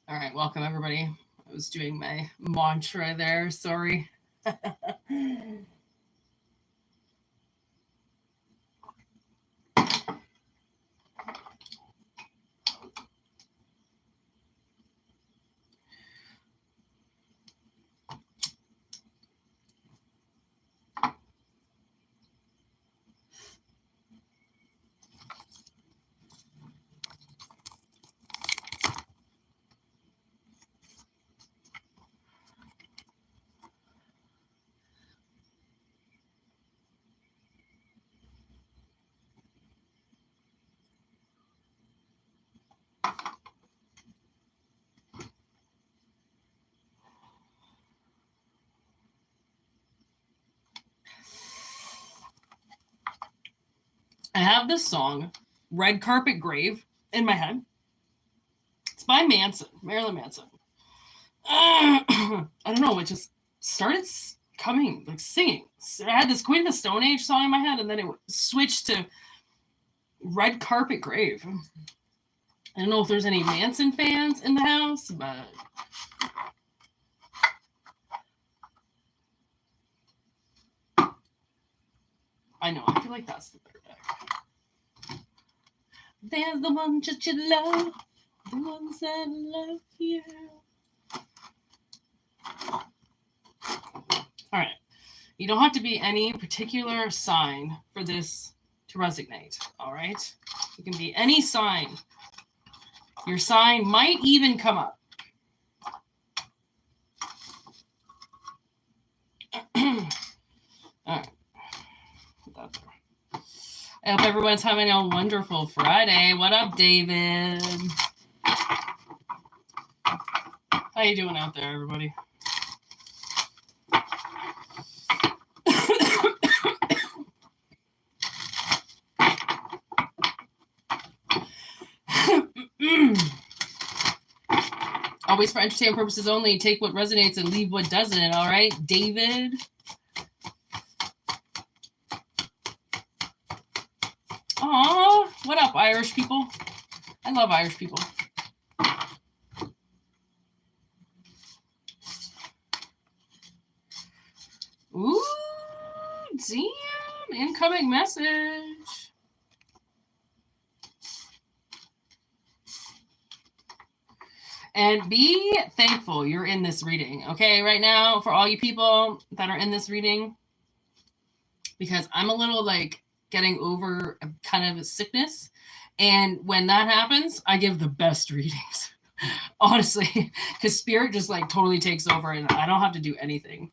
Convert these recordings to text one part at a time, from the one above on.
All right, welcome everybody. I was doing my mantra there. Sorry. I have this song, Red Carpet Grave, in my head. It's by Manson, Marilyn Manson. I don't know, it just started coming, like singing. I had this Queen of the Stone Age song in my head, and then it switched to Red Carpet Grave. I don't know if there's any Manson fans in the house, but I know, I feel like that's the better deck. There's the one that you love, the ones that love you. All right. You don't have to be any particular sign for this to resonate, all right? You can be any sign. Your sign might even come up. All right. Put that there. I hope everyone's having a wonderful Friday. What up, David? How you doing out there, everybody? Always for entertainment purposes only. Take what resonates and leave what doesn't. All right, David. Aw, what up, Irish people? I love Irish people. Ooh, damn, incoming message. And be thankful you're in this reading, okay? Right now, for all you people that are in this reading, because I'm a little like getting over a kind of a sickness. And when that happens, I give the best readings, honestly, because spirit just like totally takes over and I don't have to do anything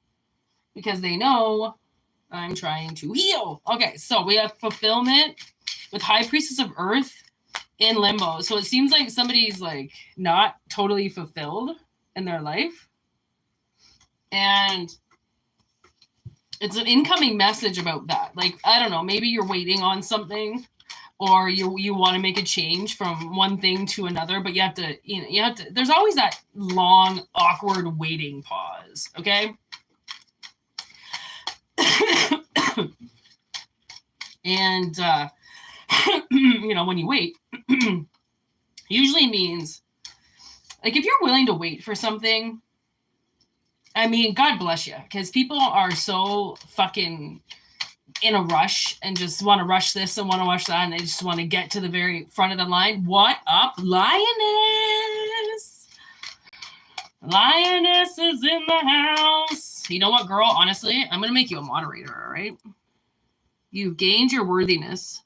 because they know I'm trying to heal. Okay, so we have fulfillment with High Priestess of Earth in limbo. So it seems like somebody's like not totally fulfilled in their life. And it's an incoming message about that. Like, I don't know, maybe you're waiting on something or you want to make a change from one thing to another, but you have to, there's always that long, awkward waiting pause, okay? And, when you wait, usually means, like, if you're willing to wait for something, I mean, God bless you, because people are so fucking in a rush and just want to rush this and want to rush that, and they just want to get to the very front of the line. What up, Lioness? Lioness is in the house. You know what, girl? Honestly, I'm going to make you a moderator, all right? You've gained your worthiness.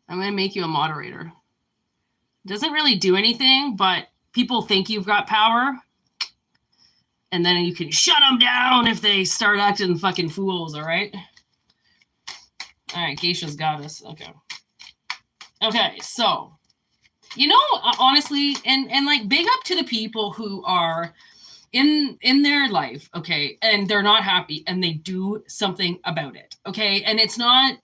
I'm going to make you a moderator. It doesn't really do anything, but people think you've got power. And then you can shut them down if they start acting fucking fools, all right? All right, Geisha's got us. Okay, so, honestly, and like, big up to the people who are in their life, okay, and they're not happy, and they do something about it, okay? And it's not,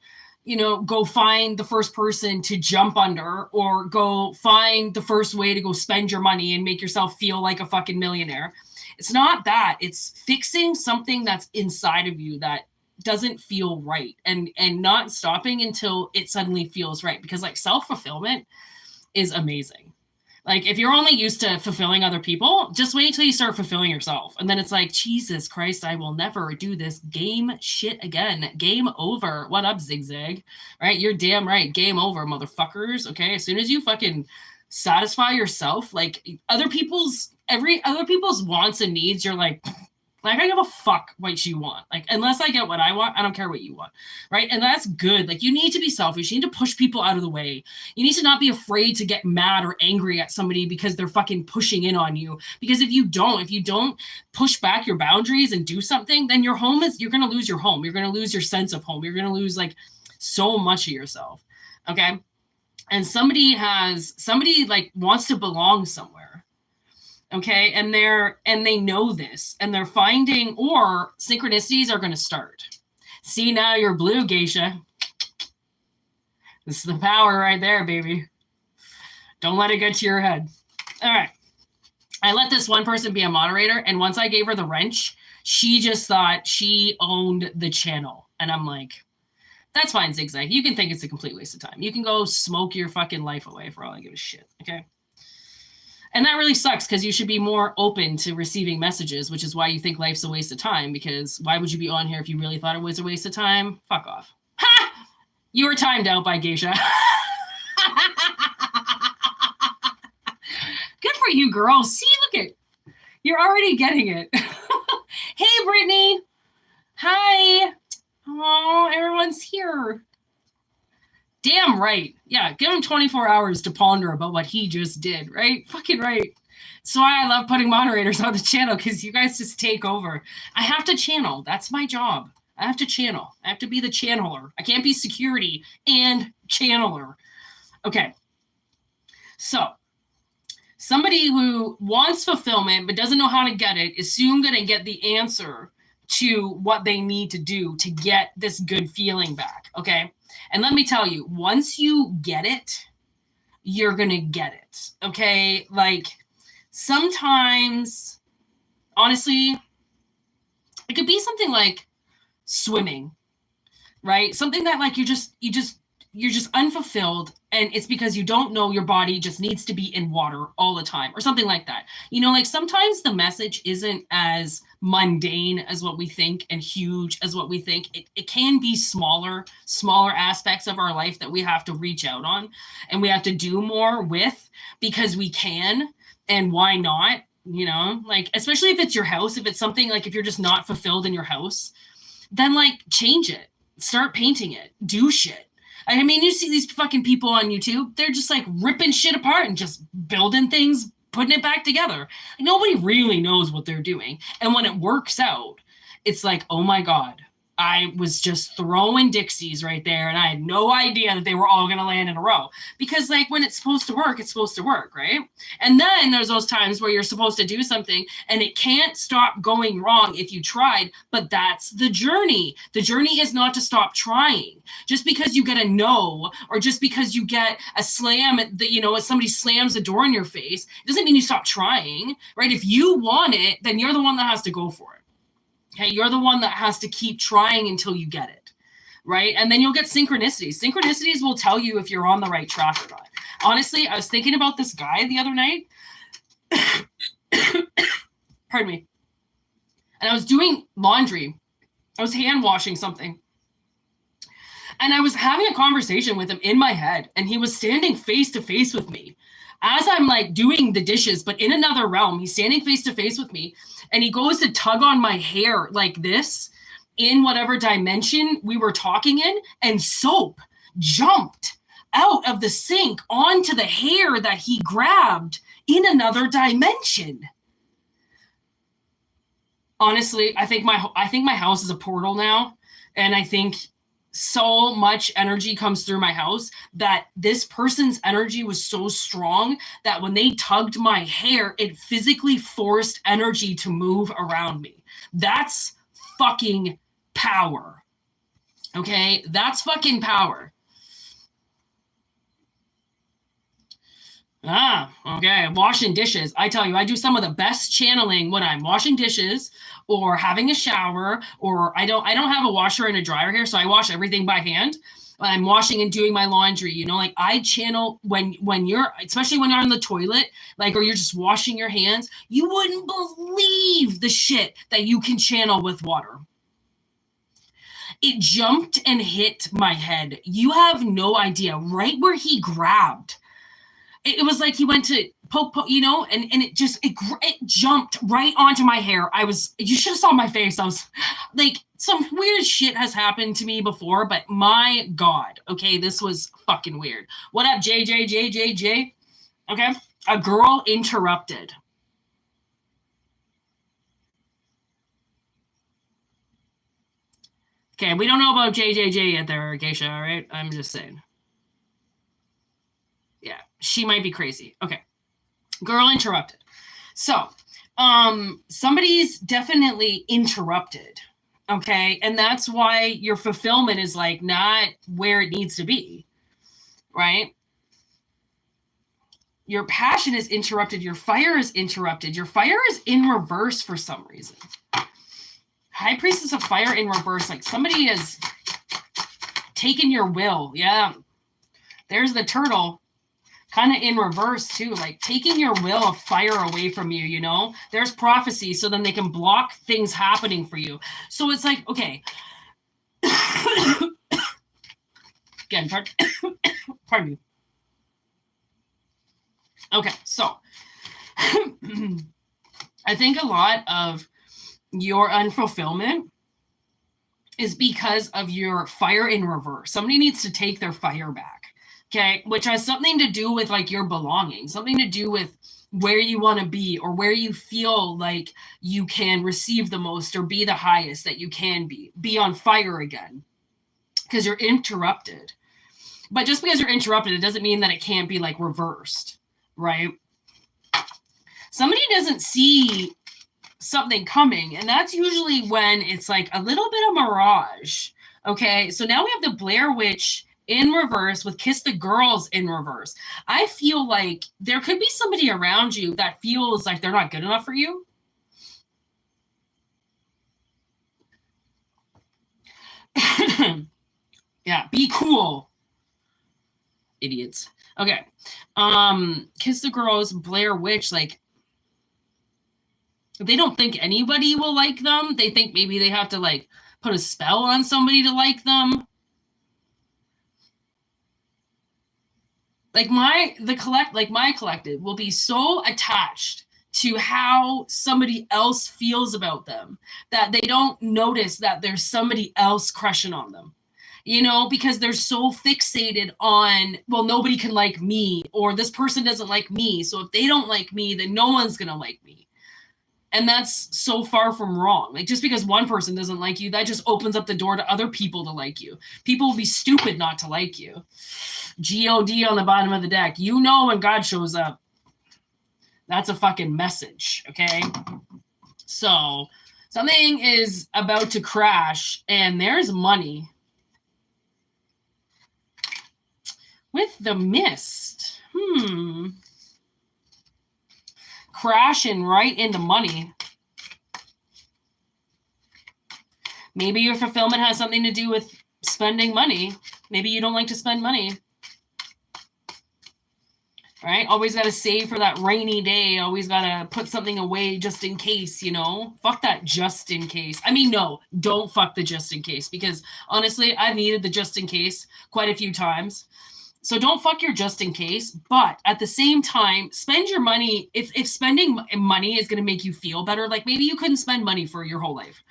go find the first person to jump under or go find the first way to go spend your money and make yourself feel like a fucking millionaire. It's not that. It's fixing something that's inside of you that doesn't feel right and not stopping until it suddenly feels right. Because like self-fulfillment is amazing. Like, if you're only used to fulfilling other people, just wait till you start fulfilling yourself. And then it's like, Jesus Christ, I will never do this game shit again. Game over. What up, Zigzag? Right? You're damn right. Game over, motherfuckers. Okay? As soon as you fucking satisfy yourself, like, other people's wants and needs, you're like, I give a fuck what you want. Like, unless I get what I want, I don't care what you want. Right? And that's good. Like, you need to be selfish. You need to push people out of the way. You need to not be afraid to get mad or angry at somebody because they're fucking pushing in on you. Because if you don't push back your boundaries and do something, then you're going to lose your home. You're going to lose your sense of home. You're going to lose like so much of yourself. Okay? And somebody like wants to belong somewhere. Okay, and they know this, and they're finding, or synchronicities are going to start. See, now you're blue, Geisha. This is the power right there, baby. Don't let it get to your head. All right. I let this one person be a moderator, and once I gave her the wrench, she just thought she owned the channel. And I'm like, that's fine, Zigzag. You can think it's a complete waste of time. You can go smoke your fucking life away for all I give a shit, okay? And that really sucks because you should be more open to receiving messages, which is why you think life's a waste of time, because why would you be on here if you really thought it was a waste of time? Fuck off. Ha! You were timed out by Geisha. Good for you, girl. See, look at, you're already getting it. Hey, Brittany. Hi. Oh, everyone's here. Damn right. Yeah, give him 24 hours to ponder about what he just did, right? Fucking right. That's why I love putting moderators on the channel, because you guys just take over. I have to channel. That's my job. I have to channel. I have to be the channeler. I can't be security and channeler. Okay. So, somebody who wants fulfillment but doesn't know how to get it is soon going to get the answer to what they need to do to get this good feeling back, okay? And let me tell you, once you get it, you're going to get it, okay? Like, sometimes, honestly, it could be something like swimming, right? Something that, like, you're just unfulfilled, and it's because you don't know your body just needs to be in water all the time, or something like that. You know, like, sometimes the message isn't as mundane as what we think and huge as what we think. It can be smaller aspects of our life that we have to reach out on and we have to do more with, because we can, and why not? You know, like, especially if it's your house, if it's something like, if you're just not fulfilled in your house, then, like, change it, start painting it, do shit. I mean, you see these fucking people on YouTube, they're just like ripping shit apart and just building things, putting it back together. Nobody really knows what they're doing. And when it works out, it's like, oh my God, I was just throwing Dixies right there, and I had no idea that they were all going to land in a row. Because, like, when it's supposed to work, it's supposed to work, right? And then there's those times where you're supposed to do something and it can't stop going wrong if you tried, but that's the journey. The journey is not to stop trying. Just because you get a no, or just because you get a slam, as somebody slams a door in your face, doesn't mean you stop trying, right? If you want it, then you're the one that has to go for it. Okay, you're the one that has to keep trying until you get it, right? And then you'll get synchronicities. Synchronicities will tell you if you're on the right track or not. Honestly, I was thinking about this guy the other night. Pardon me. And I was doing laundry. I was hand washing something. And I was having a conversation with him in my head, and he was standing face to face with me as I'm like doing the dishes, but in another realm. He's standing face to face with me, and he goes to tug on my hair like this in whatever dimension we were talking in, and soap jumped out of the sink onto the hair that he grabbed in another dimension. Honestly, I think my house is a portal now, and I think so much energy comes through my house that this person's energy was so strong that when they tugged my hair, it physically forced energy to move around me. That's fucking power. Okay? That's fucking power. Okay. Washing dishes. I tell you, I do some of the best channeling when I'm washing dishes or having a shower, or I don't have a washer and a dryer here, so I wash everything by hand. I'm washing and doing my laundry, you know, like I channel when you're, especially when you're on the toilet, like, or you're just washing your hands, you wouldn't believe the shit that you can channel with water. It jumped and hit my head. You have no idea. Right where he grabbed, it was like he went to poke, you know, and it just, it jumped right onto my hair. You should have saw my face. I was like, some weird shit has happened to me before, but my God, okay, this was fucking weird. What up, JJ? Okay, a girl interrupted. Okay, we don't know about JJJ yet there, Geisha, all right? I'm just saying. Yeah, she might be crazy. Okay. Girl interrupted. So, somebody's definitely interrupted. Okay? And that's why your fulfillment is like not where it needs to be. Right? Your passion is interrupted. Your fire is interrupted. Your fire is in reverse for some reason. High Priestess of Fire in reverse. Like somebody has taken your will. Yeah. There's the turtle. Kind of in reverse too, like taking your will of fire away from you, you know? There's prophecy, so then they can block things happening for you. So it's like, okay. Again, pardon me. Okay, so I think a lot of your unfulfillment is because of your fire in reverse. Somebody needs to take their fire back. Okay, which has something to do with like your belonging, something to do with where you want to be or where you feel like you can receive the most or be the highest that you can be on fire again, because you're interrupted. But just because you're interrupted, it doesn't mean that it can't be like reversed, right? Somebody doesn't see something coming, and that's usually when it's like a little bit of mirage. Okay, so now we have the Blair Witch in reverse with Kiss the Girls in reverse. I feel like there could be somebody around you that feels like they're not good enough for you. Yeah, be cool. Idiots. Okay. Kiss the Girls, Blair Witch, like they don't think anybody will like them. They think maybe they have to like put a spell on somebody to like them. Like my collective will be so attached to how somebody else feels about them that they don't notice that there's somebody else crushing on them, you know, because they're so fixated on, well, nobody can like me, or this person doesn't like me, so if they don't like me, then no one's gonna like me. And that's so far from wrong. Like just because one person doesn't like you, that just opens up the door to other people to like you. People will be stupid not to like you. G-O-D on the bottom of the deck. You know when God shows up. That's a fucking message, okay? So something is about to crash, and there's money. With the mist. Crashing right into money. Maybe your fulfillment has something to do with spending money. Maybe you don't like to spend money. Right? Always got to save for that rainy day. Always got to put something away just in case, you know? Fuck that just in case. I mean, no, don't fuck the just in case, because honestly, I've needed the just in case quite a few times. So don't fuck your just in case, but at the same time, spend your money. If spending money is going to make you feel better, like maybe you couldn't spend money for your whole life.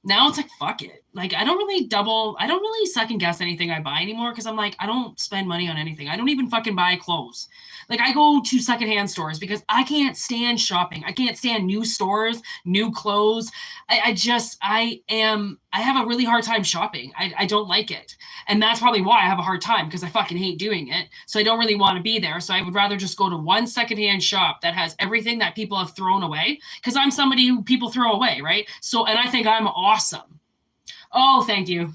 Now it's like, fuck it. Like, I don't really second guess anything I buy anymore, because I'm like, I don't spend money on anything. I don't even fucking buy clothes. Like, I go to secondhand stores because I can't stand shopping. I can't stand new stores, new clothes. I have a really hard time shopping. I don't like it. And that's probably why I have a hard time, because I fucking hate doing it. So I don't really want to be there. So I would rather just go to one secondhand shop that has everything that people have thrown away, because I'm somebody who people throw away, right? So, and I think I'm awesome. Oh, thank you.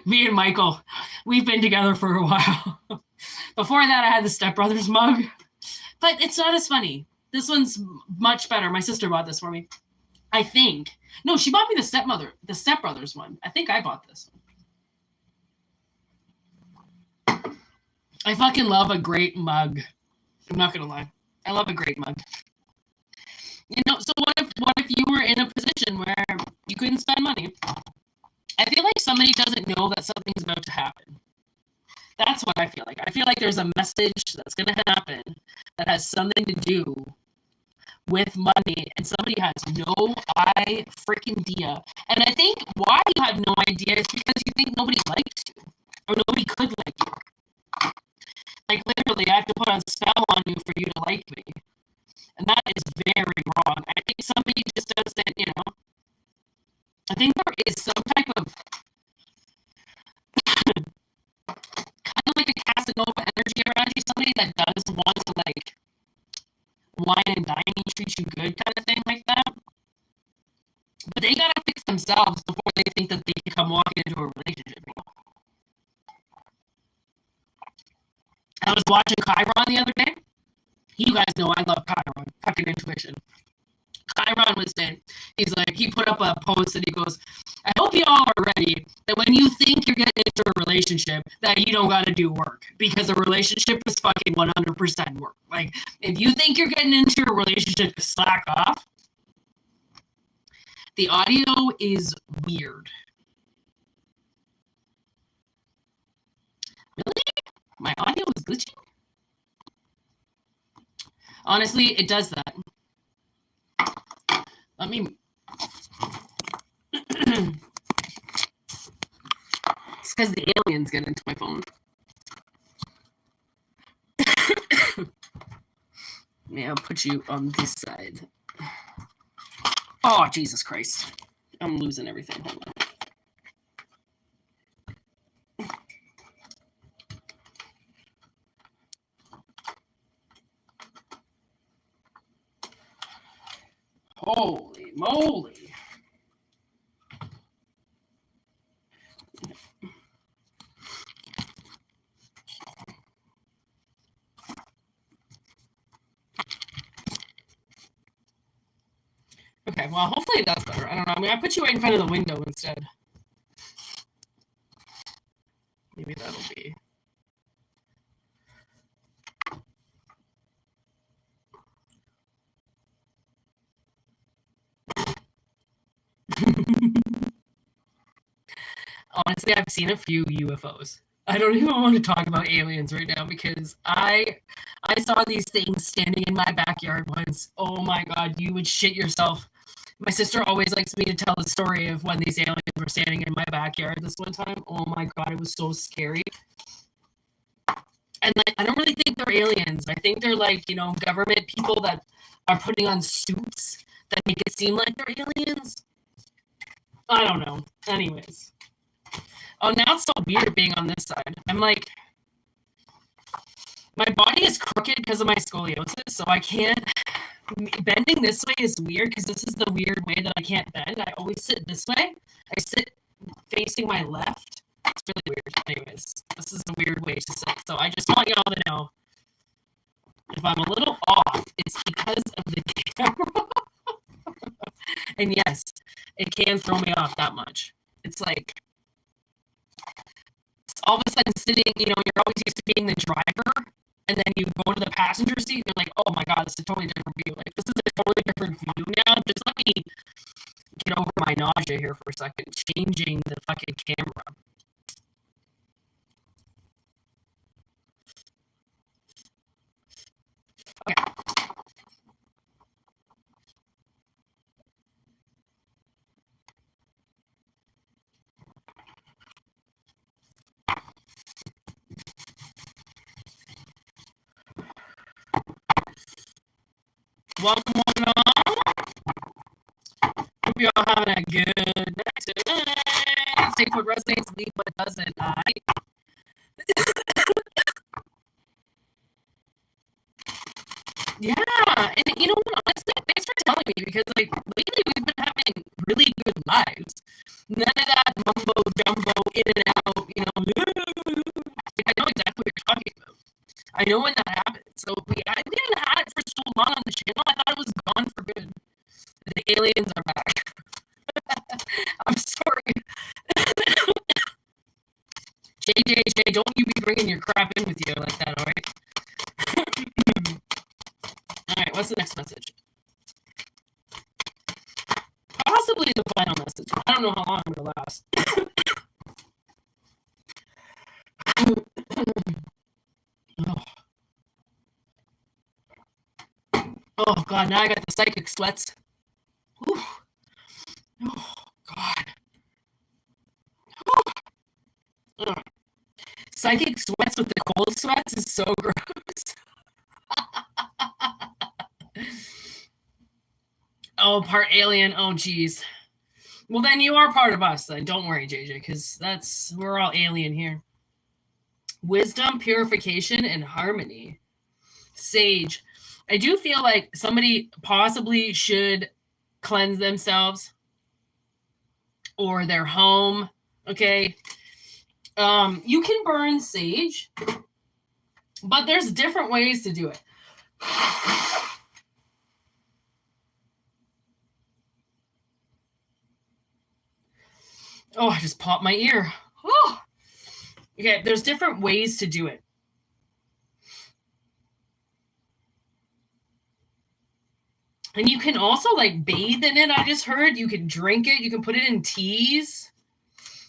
Me and Michael, we've been together for a while. Before that, I had the Step Brothers mug, but it's not as funny. This one's much better. My sister bought this for me. I think. No, she bought me the Step Brothers one. I think I bought this one. I fucking love a great mug. I'm not gonna lie. I love a great mug. So what if you were in a position where you couldn't spend money? I feel like somebody doesn't know that something's about to happen. That's what I feel like. I feel like there's a message that's gonna happen that has something to do with money, and somebody has no freaking idea. And I think why you have no idea is because you think nobody likes you, or nobody could like you. Like literally, I have to put a spell on you for you to like me, and that is very wrong. I think somebody just doesn't, I think there is some type of kind of like a Casanova energy around you, somebody that does want to like wine and dine you, treat you good kind of thing like that. But they gotta fix themselves before they think that they can come walking into a relationship. I was watching Chiron the other day. You guys know I love Chiron, fucking intuition. Chiron was saying, he put up a post and he goes, I hope you all are ready that when you think you're getting into a relationship, that you don't got to do work, because a relationship is fucking 100% work. Like, if you think you're getting into a relationship to slack off, the audio is weird. Really? My audio is glitching? Honestly, it does that. Let me... It's because the aliens get into my phone. Yeah, I'll put you on this side. Oh, Jesus Christ. I'm losing everything. Hold on. Holy moly. Okay, well, hopefully that's better. I don't know. I mean, I put you right in front of the window instead. Maybe that'll be... Honestly, I've seen a few UFOs. I don't even want to talk about aliens right now because I saw these things standing in my backyard once. Oh my God, you would shit yourself. My sister always likes me to tell the story of when these aliens were standing in my backyard this one time. Oh my God, it was so scary. And like, I don't really think they're aliens. I think they're like, government people that are putting on suits that make it seem like they're aliens. I don't know. Anyways. Oh, now it's so weird being on this side. I'm like, my body is crooked because of my scoliosis, so I can't, bending this way is weird because this is the weird way that I can't bend. I always sit this way. I sit facing my left. It's really weird. Anyways, this is a weird way to sit. So I just want y'all to know, if I'm a little off, it's because of the camera. And yes, it can throw me off that much. It's like, all of a sudden sitting, you're always used to being the driver, and then you go to the passenger seat, you're like, oh my God, this is a totally different view. Like, this is a totally different view now. Just let me get over my nausea here for a second. Changing the fucking camera. Okay. Welcome on. Hope you're all having a good night. Take what resonates, leave what doesn't. Yeah, and you know what? Honestly, thanks for telling me, because like lately we've been having really good lives. None of that mumbo jumbo in and out. I know exactly what you're talking about. I know when that happened. So we haven't had it for so long on the channel. I thought it was gone for good. The aliens are back. What's the next message? Possibly the final message. I don't know how long I'm going to last. Oh, God, now I got the psychic sweats. Whew. Oh, God. Ugh. Psychic sweats with the cold sweats is so gross. Oh, part alien. Oh, geez. Well, then you are part of us, then. Don't worry, JJ, because we're all alien here. Wisdom, purification, and harmony. Sage. I do feel like somebody possibly should cleanse themselves or their home. Okay. You can burn sage, but there's different ways to do it. Oh, I just popped my ear. Oh. Okay, there's different ways to do it. And you can also like bathe in it. I just heard you can drink it. You can put it in teas.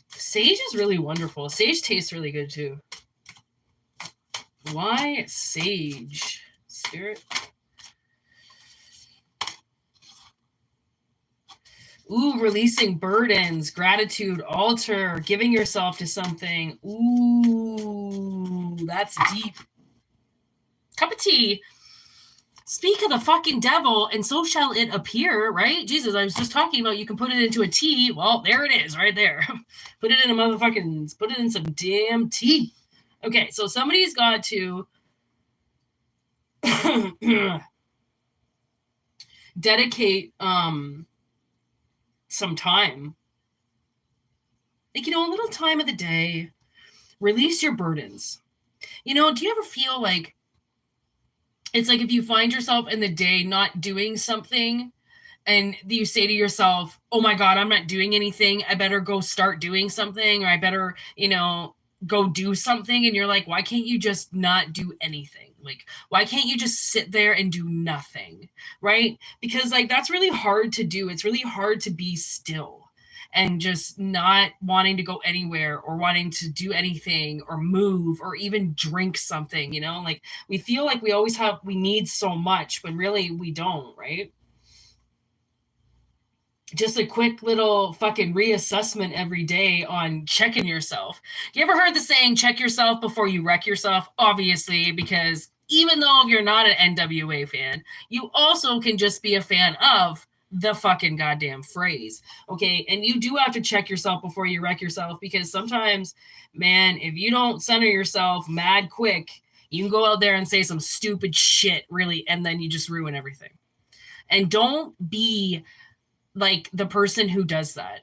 Sage is really wonderful. Sage tastes really good too. Why sage? Spirit. Ooh, releasing burdens, gratitude, altar, giving yourself to something. Ooh, that's deep. Cup of tea. Speak of the fucking devil, and so shall it appear, right? Jesus, I was just talking about you can put it into a tea. Well, there it is, right there. Put it in a motherfucking, put it in some damn tea. Okay, so somebody's got to dedicate some time. Like, a little time of the day. Release your burdens. Do you ever feel like it's like if you find yourself in the day not doing something and you say to yourself, oh my God, I'm not doing anything. I better go start doing something, or I better, go do something. And you're like, why can't you just not do anything? Like, why can't you just sit there and do nothing? Right? Because like, that's really hard to do. It's really hard to be still and just not wanting to go anywhere or wanting to do anything or move or even drink something, like we feel like we need so much when really we don't, right? Just a quick little fucking reassessment every day on checking yourself. You ever heard the saying, check yourself before you wreck yourself? Obviously, because even though you're not an NWA fan, you also can just be a fan of the fucking goddamn phrase. Okay. And you do have to check yourself before you wreck yourself, because sometimes, man, if you don't center yourself mad quick, you can go out there and say some stupid shit, really, and then you just ruin everything. And don't be like the person who does that,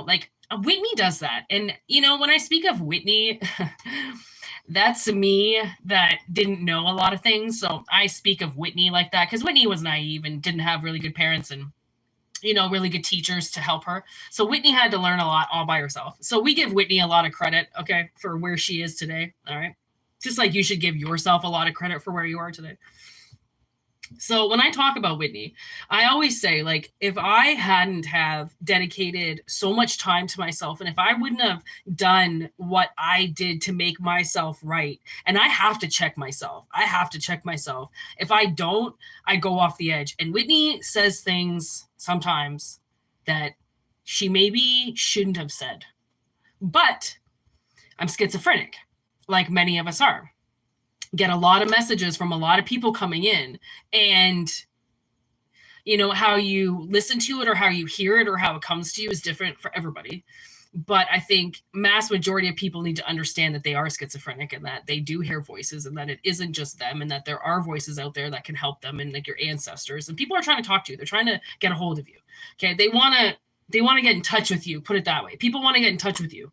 like Whitney does that. And, when I speak of Whitney, that's me that didn't know a lot of things. So I speak of Whitney like that because Whitney was naive and didn't have really good parents and, really good teachers to help her. So Whitney had to learn a lot all by herself. So we give Whitney a lot of credit, okay, for where she is today. All right. Just like you should give yourself a lot of credit for where you are today. So when I talk about Whitney, I always say, like, if I hadn't have dedicated so much time to myself, and if I wouldn't have done what I did to make myself right, and I have to check myself. If I don't, I go off the edge. And Whitney says things sometimes that she maybe shouldn't have said. But I'm schizophrenic, like many of us are. Get a lot of messages from a lot of people coming in, and how you listen to it or how you hear it or how it comes to you is different for everybody. But I think mass majority of people need to understand that they are schizophrenic and that they do hear voices and that it isn't just them and that there are voices out there that can help them, and like your ancestors, and people are trying to talk to you. They're trying to get a hold of you. Okay. They want to get in touch with you. Put it that way. People want to get in touch with you.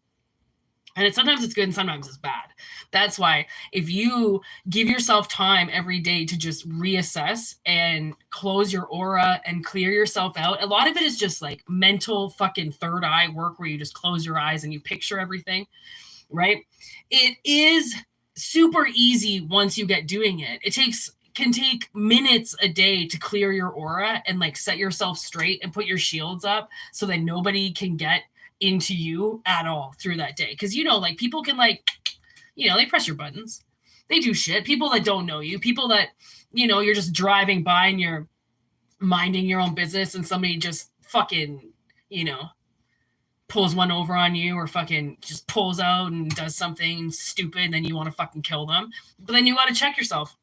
And sometimes it's good and sometimes it's bad. That's why if you give yourself time every day to just reassess and close your aura and clear yourself out, a lot of it is just like mental fucking third eye work where you just close your eyes and you picture everything, right? It is super easy once you get doing it. It takes can take minutes a day to clear your aura and like set yourself straight and put your shields up so that nobody can get into you at all through that day. Because, you know, like people can like, you know, they press your buttons. They do shit. People that don't know you, people that, you know, you're just driving by and you're minding your own business and somebody just fucking, you know, pulls one over on you or fucking just pulls out and does something stupid and then you want to fucking kill them. But then you got to check yourself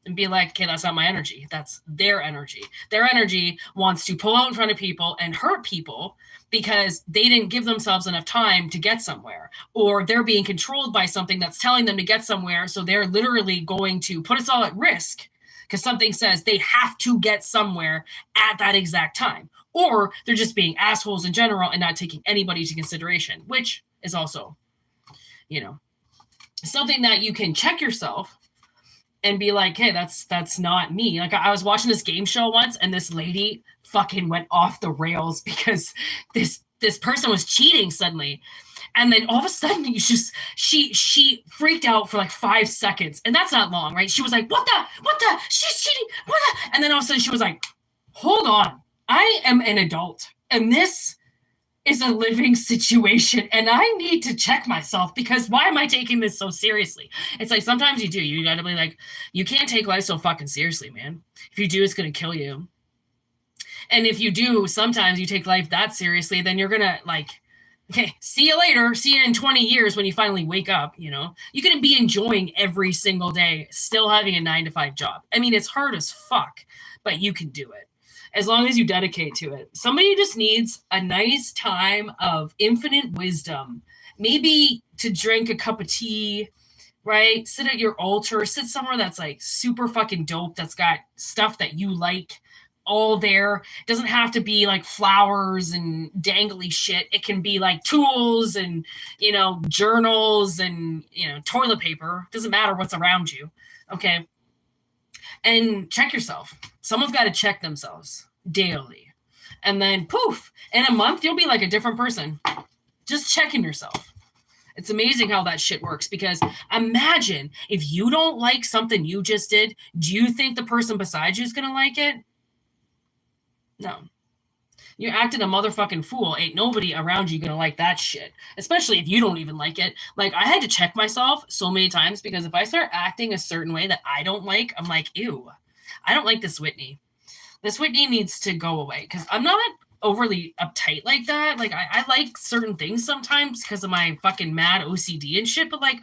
and be like, okay, that's not my energy. That's their energy. Their energy wants to pull out in front of people and hurt people because they didn't give themselves enough time to get somewhere, or they're being controlled by something that's telling them to get somewhere. So they're literally going to put us all at risk because something says they have to get somewhere at that exact time, or they're just being assholes in general and not taking anybody into consideration, which is also, you know, something that you can check yourself and be like, hey, that's not me. Like I was watching this game show once and this lady fucking went off the rails because this person was cheating suddenly. And then all of a sudden she freaked out for like 5 seconds. And that's not long, right? She was like, what the, she's cheating. What the? And then all of a sudden she was like, hold on, I am an adult and this is a living situation and I need to check myself because why am I taking this so seriously? It's like, sometimes you do, you gotta be like, you can't take life so fucking seriously, man. If you do, it's gonna kill you. And if you do, sometimes you take life that seriously, then you're gonna like, okay, see you later. See you in 20 years when you finally wake up, you know? You can be enjoying every single day, still having a 9-to-5 job. I mean, it's hard as fuck, but you can do it as long as you dedicate to it. Somebody just needs a nice time of infinite wisdom, maybe to drink a cup of tea, right? Sit at your altar, sit somewhere that's like super fucking dope, that's got stuff that you like all there. It doesn't have to be like flowers and dangly shit. It can be like tools and, you know, journals and, you know, toilet paper. Doesn't matter what's around you. Okay. And check yourself. Someone's got to check themselves daily. And then poof, in a month, you'll be like a different person. Just checking yourself. It's amazing how that shit works, because imagine if you don't like something you just did, do you think the person beside you is going to like it? No. You acted a motherfucking fool. Ain't nobody around you gonna like that shit. Especially if you don't even like it. Like, I had to check myself so many times, because if I start acting a certain way that I don't like, I'm like, ew, I don't like this Whitney. This Whitney needs to go away, because I'm not overly uptight like that. Like, I like certain things sometimes because of my fucking mad OCD and shit, but like,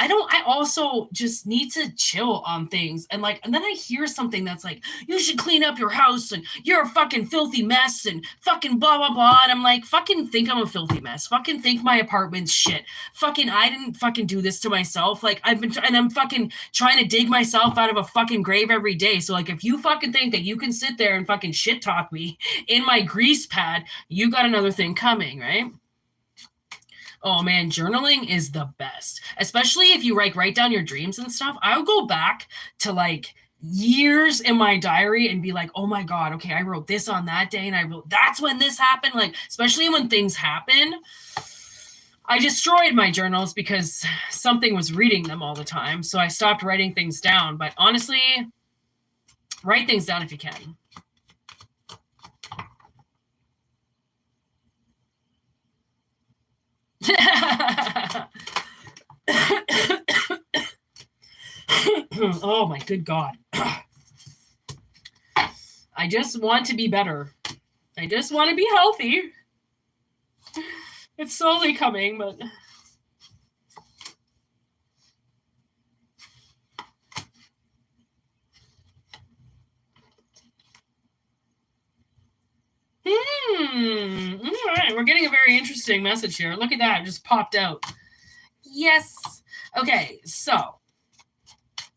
I also just need to chill on things. And like, and then I hear something that's like, you should clean up your house and you're a fucking filthy mess and fucking blah, blah, blah. And I'm like, fucking think I'm a filthy mess. Fucking think my apartment's shit. Fucking, I didn't fucking do this to myself. Like, and I'm fucking trying to dig myself out of a fucking grave every day. So like, if you fucking think that you can sit there and fucking shit talk me in my grease pad, you got another thing coming, right? Oh man, journaling is the best, especially if you write down your dreams and stuff. I'll go back to like years in my diary and be like, oh my God, okay, I wrote this on that day and I wrote, that's when this happened. Like, especially when things happen. I destroyed my journals because something was reading them all the time. So I stopped writing things down. But honestly, write things down if you can. Oh my good God. I just want to be better. I just want to be healthy. It's slowly coming, but all right, we're getting a very interesting message here. Look at that, it just popped out. Yes. Okay, so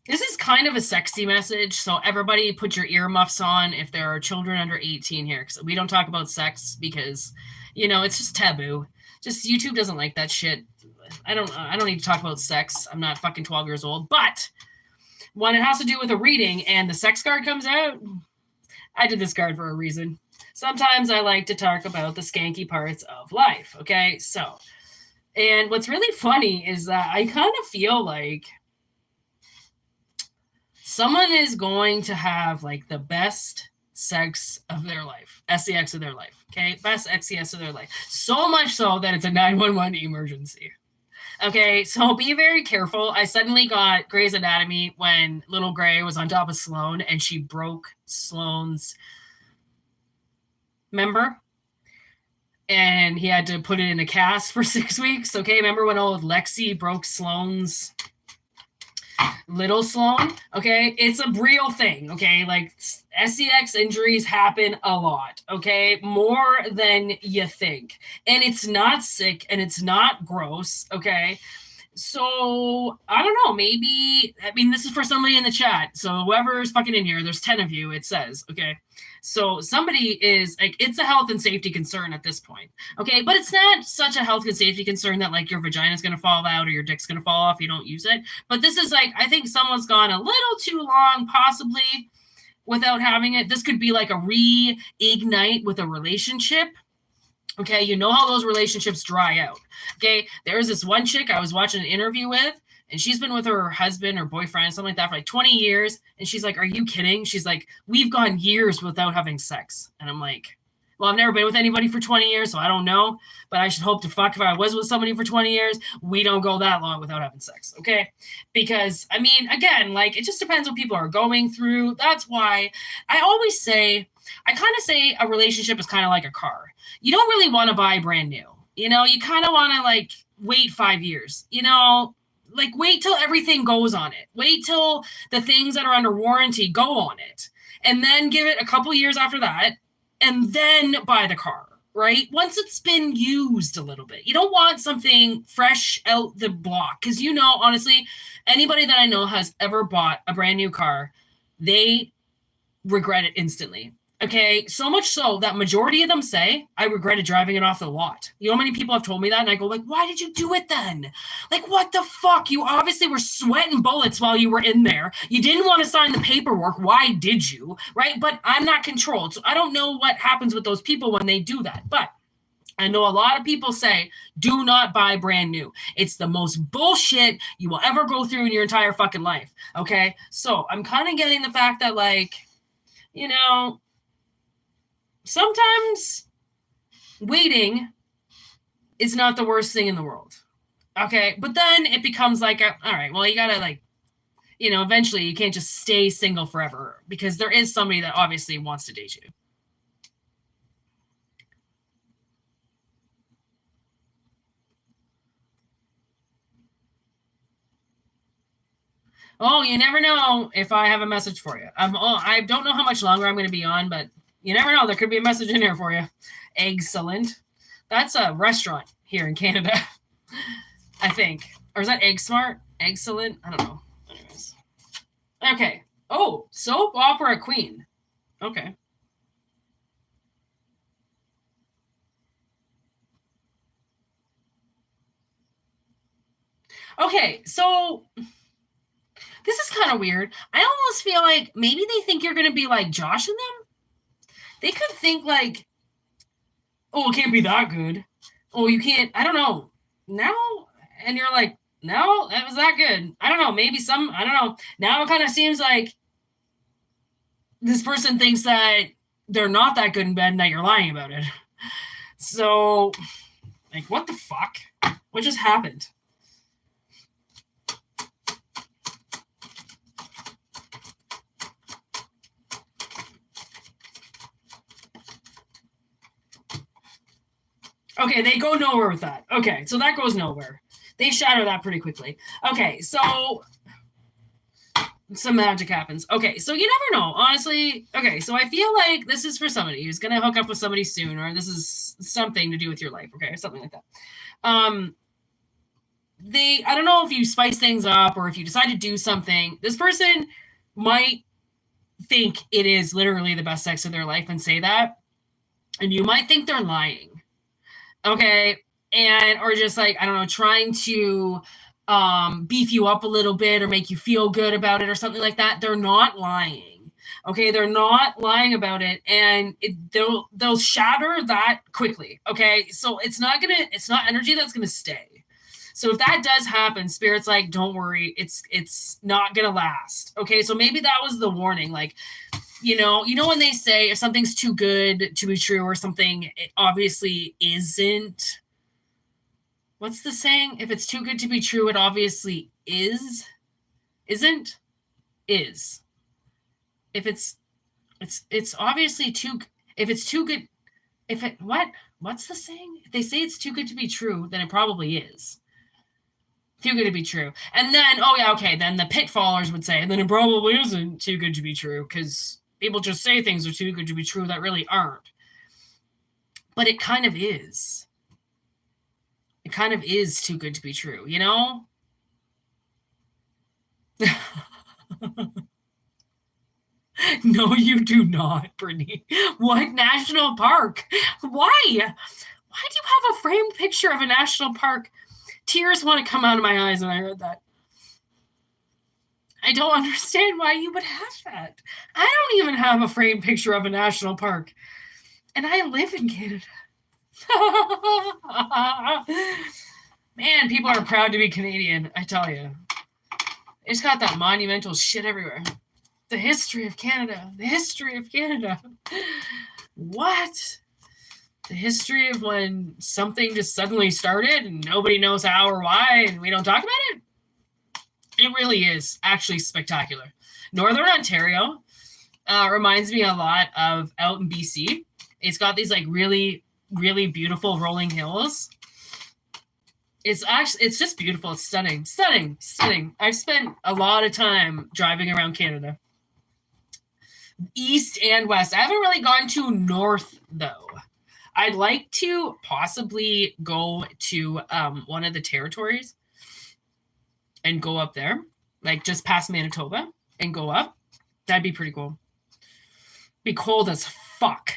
this is kind of a sexy message, so everybody put your earmuffs on if there are children under 18 here, because we don't talk about sex because, you know, it's just taboo. Just YouTube doesn't like that shit. I don't need to talk about sex. I'm not fucking 12 years old. But when it has to do with a reading and the sex card comes out, I did this card for a reason. Sometimes I like to talk about the skanky parts of life, okay? So, and what's really funny is that I kind of feel like someone is going to have like the best sex of their life, sex of their life, okay? Best XCS of their life. So much so that it's a 911 emergency. Okay, so be very careful. I suddenly got Grey's Anatomy when little Grey was on top of Sloane and she broke Sloane's member. And he had to put it in a cast for 6 weeks. Okay, remember when old Lexi broke Sloane's little Sloane? Okay, it's a real thing. Okay, like SCX injuries happen a lot. Okay, more than you think, and it's not sick and it's not gross. Okay, so I don't know. Maybe, I mean, this is for somebody in the chat. So whoever's fucking in here, there's 10 of you. It says, okay. So somebody is like, it's a health and safety concern at this point. Okay. But it's not such a health and safety concern that like your vagina is going to fall out or your dick's going to fall off if you don't use it. But this is like, I think someone's gone a little too long, possibly, without having it. This could be like a reignite with a relationship. Okay, you know how those relationships dry out. Okay, there's this one chick I was watching an interview with, and she's been with her husband or boyfriend, something like that, for like 20 years. And she's like, are you kidding? She's like, we've gone years without having sex. And I'm like, well, I've never been with anybody for 20 years, so I don't know. But I should hope to fuck if I was with somebody for 20 years. We don't go that long without having sex, okay? Because, I mean, again, like, it just depends what people are going through. That's why I always say, I kind of say a relationship is kind of like a car. You don't really want to buy brand new. You know, you kind of want to, like, wait 5 years. You know, like, wait till everything goes on it. Wait till the things that are under warranty go on it. And then give it a couple years after that. And then buy the car, right? Once it's been used a little bit. You don't want something fresh out the block. Because, you know, honestly, anybody that I know has ever bought a brand new car, they regret it instantly. Okay, so much so that majority of them say, I regretted driving it off the lot. You know how many people have told me that? And I go, like, why did you do it then? Like, what the fuck? You obviously were sweating bullets while you were in there. You didn't want to sign the paperwork. Why did you? Right? But I'm not controlled. So I don't know what happens with those people when they do that. But I know a lot of people say, do not buy brand new. It's the most bullshit you will ever go through in your entire fucking life. Okay? So I'm kind of getting the fact that, like, you know, sometimes waiting is not the worst thing in the world. Okay. But then it becomes like, all right, well, you got to, like, you know, eventually you can't just stay single forever because there is somebody that obviously wants to date you. Oh, you never know if I have a message for you. I don't know how much longer I'm going to be on, but you never know. There could be a message in here for you. Excellent. That's a restaurant here in Canada, I think. Or is that Egg Smart? Excellent? I don't know. Anyways. Okay. Oh, soap opera queen. Okay. Okay, so this is kind of weird. I almost feel like maybe they think you're going to be like Josh and them. They could think like, oh, it can't be that good. Oh, you can't, I don't know. Now, and you're like, no, that was that good. I don't know. Maybe I don't know. Now it kind of seems like this person thinks that they're not that good in bed and that you're lying about it. So, like, what the fuck? What just happened? Okay, they go nowhere with that. Okay, so that goes nowhere. They shatter that pretty quickly. Okay, so some magic happens. Okay, so you never know, honestly. Okay, so I feel like this is for somebody who's going to hook up with somebody soon, or this is something to do with your life, okay, or something like that. I don't know if you spice things up or if you decide to do something. This person might think it is literally the best sex of their life and say that, and you might think they're lying. Okay, and or just like, I don't know, trying to beef you up a little bit or make you feel good about it or something like that. They're not lying. Okay, they're not lying about it, and they'll shatter that quickly. Okay, so it's not energy that's gonna stay. So if that does happen, Spirit's like, don't worry, it's not gonna last. Okay, so maybe that was the warning. Like, you know when they say if something's too good to be true or something, it obviously isn't. What's the saying? If it's too good to be true, it obviously is. Isn't? Is. If it's obviously too. If it's too good. If it what? What's the saying? If they say it's too good to be true, then it probably is. Too good to be true. And then, oh yeah, okay, then the pit followers would say, and then it probably isn't too good to be true, because people just say things are too good to be true that really aren't. But it kind of is. It kind of is too good to be true, you know? No, you do not, Brittany. What national park? Why? Why do you have a framed picture of a national park? Tears want to come out of my eyes when I heard that. I don't understand why you would have that. I don't even have a framed picture of a national park. And I live in Canada. Man, people are proud to be Canadian, I tell you. It's got that monumental shit everywhere. The history of Canada. The history of Canada. What? The history of when something just suddenly started and nobody knows how or why and we don't talk about it? It really is actually spectacular. Northern Ontario reminds me a lot of out in BC. It's got these like really, really beautiful rolling hills. It's just beautiful. It's stunning, stunning, stunning. I've spent a lot of time driving around Canada. East and west. I haven't really gone to north though. I'd like to possibly go to one of the territories and go up there, like just past Manitoba and go up. That'd be pretty cool. Be cold as fuck,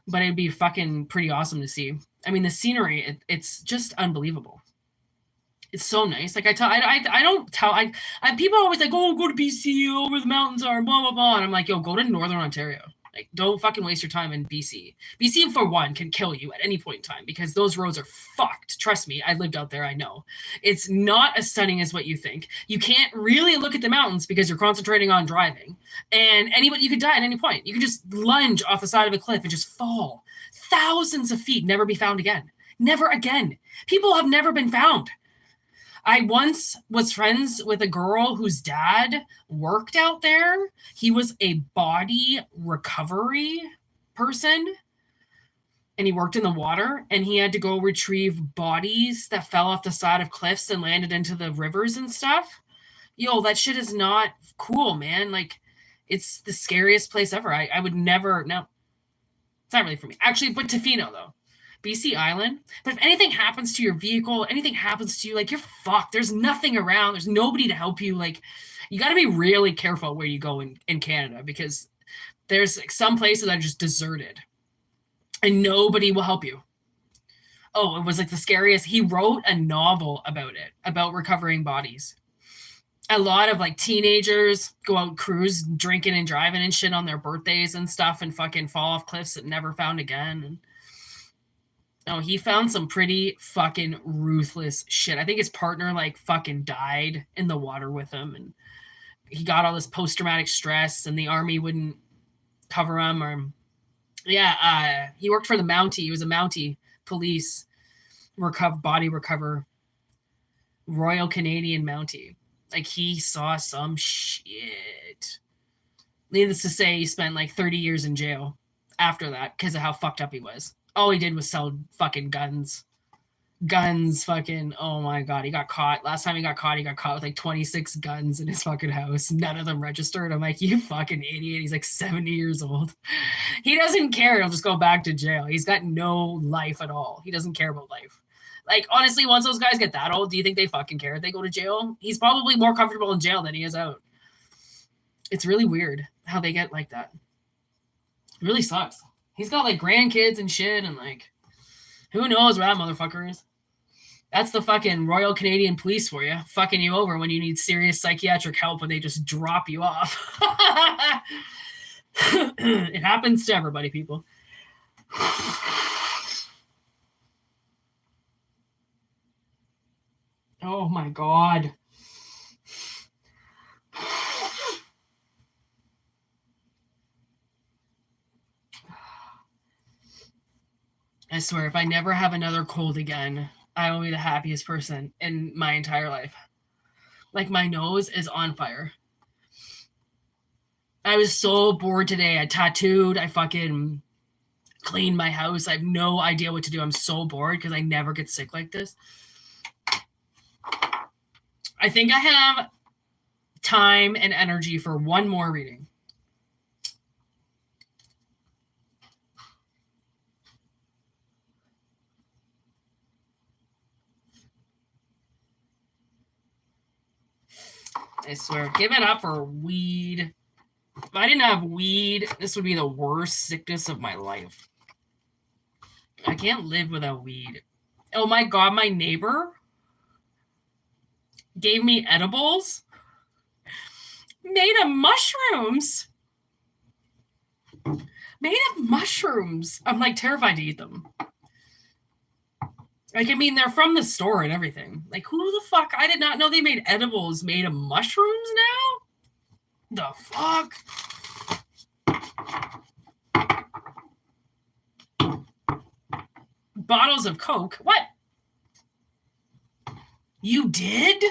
but it'd be fucking pretty awesome to see. I mean, the scenery, it's just unbelievable. It's so nice. Like people are always like, oh, go to BC, where the mountains are, blah, blah, blah. And I'm like, yo, go to Northern Ontario. Like, don't fucking waste your time in BC. BC, for one, can kill you at any point in time because those roads are fucked. Trust me, I lived out there, I know. It's not as stunning as what you think. You can't really look at the mountains because you're concentrating on driving. And you could die at any point. You could just lunge off the side of a cliff and just fall. Thousands of feet, never be found again. Never again. People have never been found. I once was friends with a girl whose dad worked out there. He was a body recovery person, and he worked in the water, and he had to go retrieve bodies that fell off the side of cliffs and landed into the rivers and stuff. Yo, that shit is not cool, man. Like, it's the scariest place ever. I would never, no. It's not really for me. Actually, but Tofino, though. BC Island. But if anything happens to your vehicle, anything happens to you, like, you're fucked. There's nothing around. There's nobody to help you. Like, you got to be really careful where you go in Canada because there's like, some places that are just deserted and nobody will help you. Oh, it was like the scariest. He wrote a novel about it, about recovering bodies. A lot of like teenagers go out cruise, drinking and driving and shit on their birthdays and stuff and fucking fall off cliffs that never found again. And oh, he found some pretty fucking ruthless shit. I think his partner like fucking died in the water with him, and he got all this post-traumatic stress, and the army wouldn't cover him. Or he worked for the Mountie. He was a Mountie police body recover, Royal Canadian Mountie. Like he saw some shit. Needless to say, he spent like 30 years in jail after that because of how fucked up he was. All he did was sell fucking guns. Guns, fucking, oh my God, he got caught. Last time he got caught with like 26 guns in his fucking house. None of them registered. I'm like, you fucking idiot. He's like 70 years old. He doesn't care. He'll just go back to jail. He's got no life at all. He doesn't care about life. Like, honestly, once those guys get that old, do you think they fucking care if they go to jail? He's probably more comfortable in jail than he is out. It's really weird how they get like that. It really sucks. He's got like grandkids and shit, and like, who knows where that motherfucker is? That's the fucking Royal Canadian Police for you, fucking you over when you need serious psychiatric help and they just drop you off. It happens to everybody, people. Oh my God. I swear, if I never have another cold again, I will be the happiest person in my entire life. Like, my nose is on fire. I was so bored today. I tattooed. I fucking cleaned my house. I have no idea what to do. I'm so bored because I never get sick like this. I think I have time and energy for one more reading. I swear, give it up for weed. If I didn't have weed, this would be the worst sickness of my life. I can't live without weed. Oh my God, my neighbor gave me edibles made of mushrooms. Made of mushrooms. I'm like terrified to eat them. Like, I mean, they're from the store and everything. Like, who the fuck? I did not know they made edibles made of mushrooms now? The fuck? Bottles of Coke? What? You did?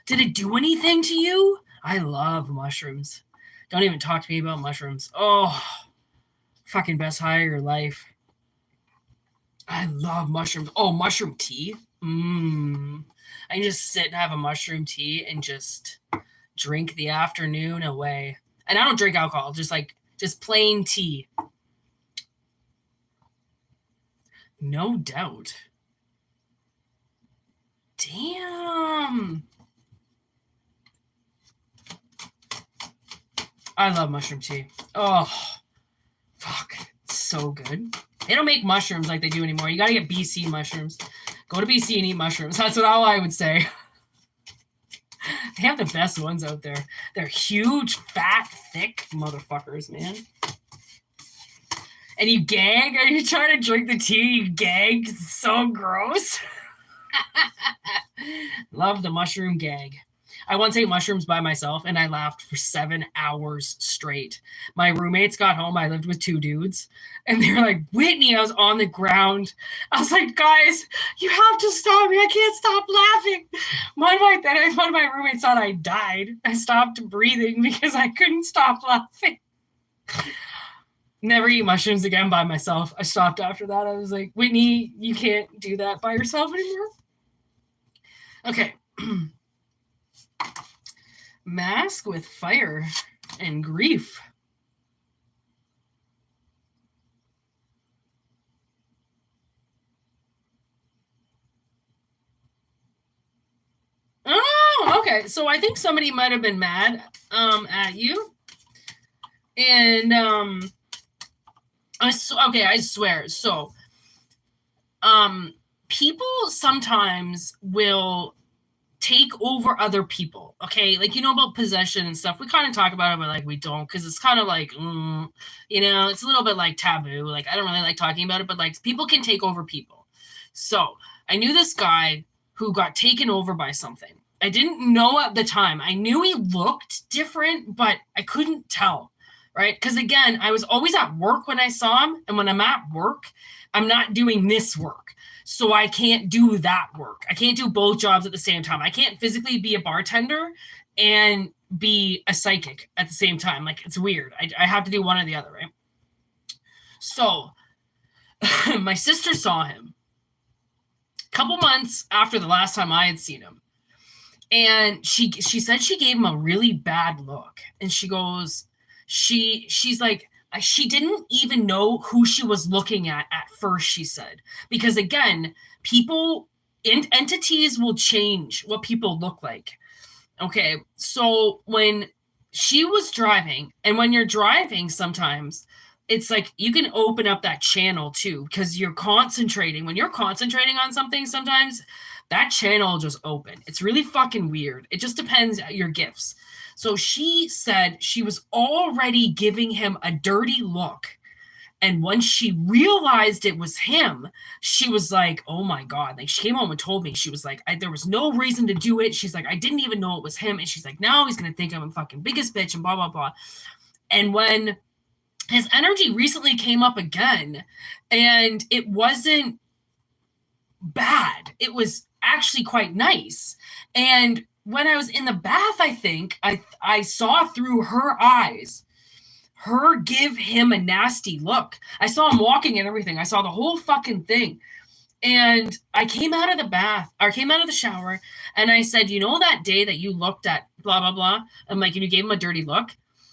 Did it do anything to you? I love mushrooms. Don't even talk to me about mushrooms. Oh, fucking best high of your life. I love mushrooms. Oh, mushroom tea. I can just sit and have a mushroom tea and just drink the afternoon away. And I don't drink alcohol, just plain tea. No doubt. Damn. I love mushroom tea. Oh, fuck. It's so good. They don't make mushrooms like they do anymore. You got to get BC mushrooms. Go to BC and eat mushrooms. That's all I would say. They have the best ones out there. They're huge, fat, thick motherfuckers, man. And you gag? Are you trying to drink the tea? You gag? It's so gross. Love the mushroom gag. I once ate mushrooms by myself and I laughed for 7 hours straight. My roommates got home. I lived with 2 dudes and they were like, Whitney, I was on the ground. I was like, guys, you have to stop me. I can't stop laughing. One of my roommates thought I died. I stopped breathing because I couldn't stop laughing. Never eat mushrooms again by myself. I stopped after that. I was like, Whitney, you can't do that by yourself anymore. Okay. Mask with fire and grief. Oh, okay. So I think somebody might have been mad at you. And I swear. So people sometimes will take over other people, okay? Like, you know about possession and stuff. We kind of talk about it, but like we don't, because it's kind of like, it's a little bit like taboo. Like, I don't really like talking about it, but like people can take over people. So I knew this guy who got taken over by something. I didn't know at the time. I knew he looked different, but I couldn't tell, right? Because again, I was always at work when I saw him, and when I'm at work, I'm not doing this work. So I can't do that work. I can't do both jobs at the same time. I can't physically be a bartender and be a psychic at the same time. Like, it's weird. I have to do one or the other, right? So my sister saw him a couple months after the last time I had seen him. And she said she gave him a really bad look. And she goes, she's like, she didn't even know who she was looking at first, she said. Because again, entities will change what people look like. Okay, so when she was driving, and when you're driving sometimes, it's like you can open up that channel too, because you're concentrating. When you're concentrating on something, sometimes that channel will just open. It's really fucking weird. It just depends on your gifts. So she said she was already giving him a dirty look. And once she realized it was him, she was like, oh my God. Like, she came home and told me, she was like, there was no reason to do it. She's like, I didn't even know it was him. And she's like, now he's going to think I'm a fucking biggest bitch and blah, blah, blah. And when his energy recently came up again, and it wasn't bad, it was actually quite nice. And when I was in the bath, I think I saw through her eyes, her give him a nasty look. I saw him walking and everything. I saw the whole fucking thing. And I came out of the bath, or came out of the shower, and I said, you know that day that you looked at blah, blah, blah? I'm like, and you gave him a dirty look?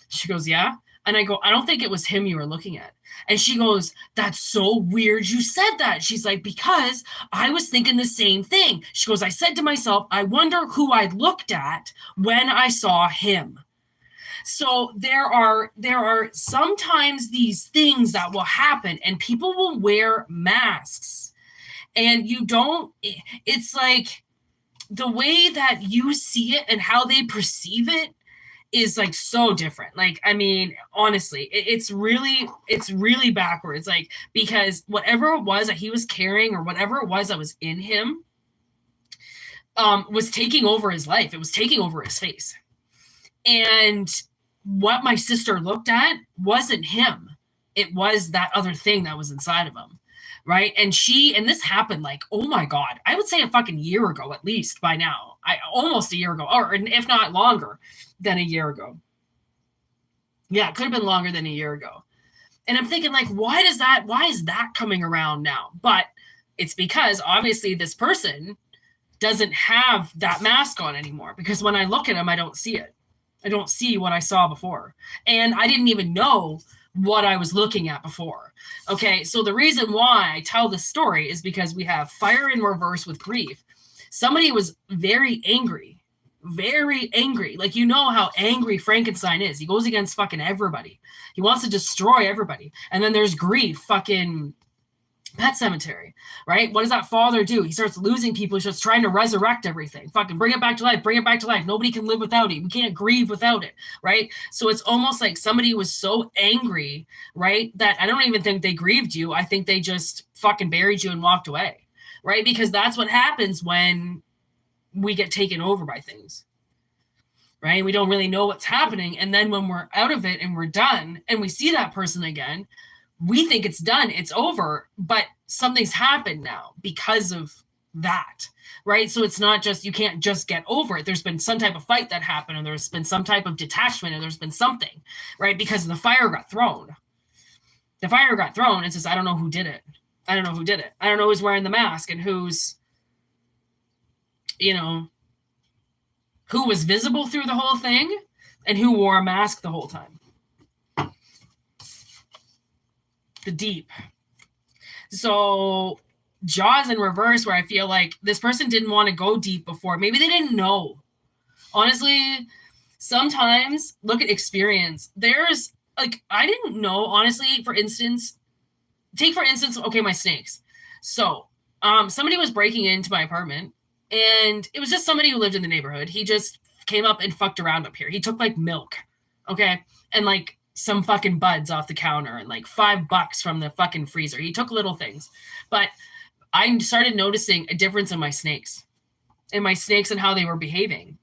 She goes, yeah. And I go, I don't think it was him you were looking at. And she goes, that's so weird you said that. She's like, because I was thinking the same thing. She goes, I said to myself, I wonder who I looked at when I saw him. So there are sometimes these things that will happen, and people will wear masks, and it's like the way that you see it and how they perceive it is like so different. Like, I mean, honestly, it's really backwards. Like, because whatever it was that he was carrying, or whatever it was that was in him, was taking over his life. It was taking over his face. And what my sister looked at wasn't him. It was that other thing that was inside of him. Right. And this happened like, oh my God, I would say a fucking year ago, at least by now, almost a year ago, or if not longer than a year ago. Yeah. It could have been longer than a year ago. And I'm thinking, like, why is that coming around now? But it's because obviously this person doesn't have that mask on anymore, because when I look at him, I don't see it. I don't see what I saw before. And I didn't even know what I was looking at before. Okay, so the reason why I tell this story is because we have fire in reverse with grief. Somebody was very angry. Like, you know how angry Frankenstein is. He goes against fucking everybody. He wants to destroy everybody. And then there's grief, fucking Pet Cemetery, right? What does that father do? He starts losing people. He starts trying to resurrect everything. Fucking bring it back to life. Bring it back to life. Nobody can live without it. We can't grieve without it, right? So it's almost like somebody was so angry, right, that I don't even think they grieved you. I think they just fucking buried you and walked away, right? Because that's what happens when we get taken over by things, right? We don't really know what's happening. And then when we're out of it and we're done and we see that person again, we think it's done, it's over, but something's happened now because of that, right? So it's not just, you can't just get over it. There's been some type of fight that happened, and there's been some type of detachment, and there's been something, right? Because the fire got thrown. The fire got thrown. It's just, I don't know who did it. I don't know who's wearing the mask, and who's, who was visible through the whole thing, and who wore a mask the whole time. The deep. So Jaws in reverse, where I feel like this person didn't want to go deep before. Maybe they didn't know. Honestly, sometimes look at experience. There's like, I didn't know, honestly, for instance, okay, my snakes. So somebody was breaking into my apartment, and it was just somebody who lived in the neighborhood. He just came up and fucked around up here. He took like milk, okay, and like some fucking buds off the counter, and like $5 from the fucking freezer. He took little things. But I started noticing a difference in my snakes and how they were behaving,